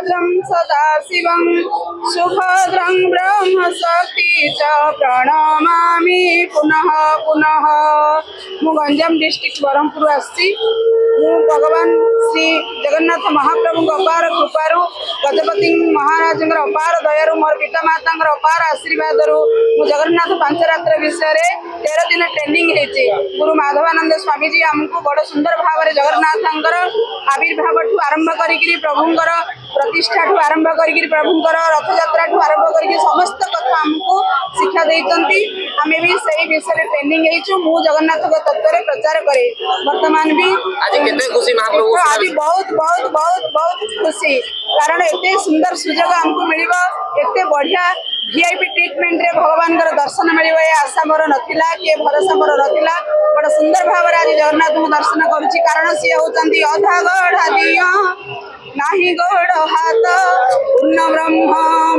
वीरभद्रं सदाशिवं सुभद्रं ब्रह्म शक्ति च प्रणमामि पुनः पुनः। मु गंजाम डिस्ट्रिक्ट ब्रह्मपुर आसी। भगवान श्री जगन्नाथ महाप्रभु अपार कृपारू गजपति महाराज अपार दयारू मोर पिता माता अपार आशीर्वाद मु जगन्नाथ पांच रात्र विषय 13 दिन ट्रेनिंग होती। गुरु माधवानंद स्वामी जी आमको बड़ सुंदर भाव में जगन्नाथ आविर्भाव ठू आरंभ करी प्रभुंर प्रतिष्ठा ठू आरंभ करी प्रभुंर रथयात्रा ठू आरंभ करी समस्त कथा आमको शिक्षा देते। आम भी सही विषय ट्रेनिंग हो जगन्नाथ तत्व प्रचार करे। वर्तमान भी आज बहुत बहुत बहुत बहुत खुशी कारण एते सुंदर सुजोग आमको मिल एते बढ़िया वीआईपी ट्रीटमेंट रे भगवान दर्शन मिल आशा मोर नथिला कि भरोसा मोर नथिला। बड़ा सुंदर भाव आज जगन्नाथ को दर्शन करुच्ची कारण सी होती अधा गढ़ा दिया नाही गोड़ हाथ पूर्ण ब्रह्म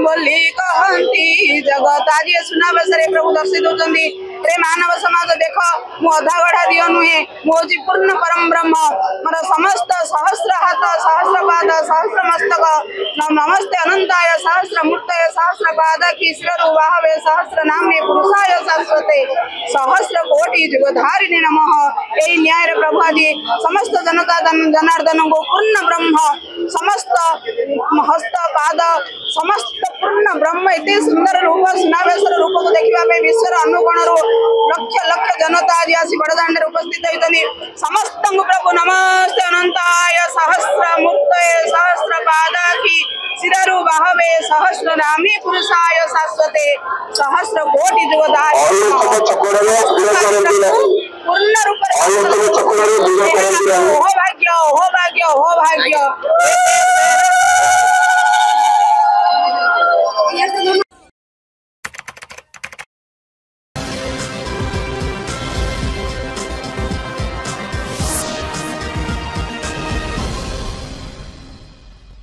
बोली कहती जगत। आज सुनावेश प्रभु दर्शित होती। रे मानव समाज देख मु अधा गढ़ा दियो नुहे मुझे पूर्ण परम ब्रह्म मोर समस्त सहस्र हाथ सहस्र पाद सहस्र मस्तक नमस्ते अनंताय सहस्र मूर्तय सहस्र पाद की बाहवे सहस्र नामे पुरुषाय शाश्वते सहस्र कोटि जुगधारिणे नमः। यही न्याय प्रभु आज समस्त जनता जनार्दन को पूर्ण ब्रह्म समस्त हस्त पाद समस्त पूर्ण ब्रह्म इतने सुंदर रूप सुनावेश रूप को देखा विश्वर अनुकोण लक्ष लक्ष जनता आज आसी बड़दाण्ड उपस्थित होती। समस्त प्रभु नमस्ते अनंताय सहस्र मूर्तये सहस्र पाद की शिरु बाहवे सहस्र नामी पुरुषाय शाश्वते सहस्र कोटि जुगधारिणे पूर्ण रूप हो भाग्य हो भाग्य हो भाग्य।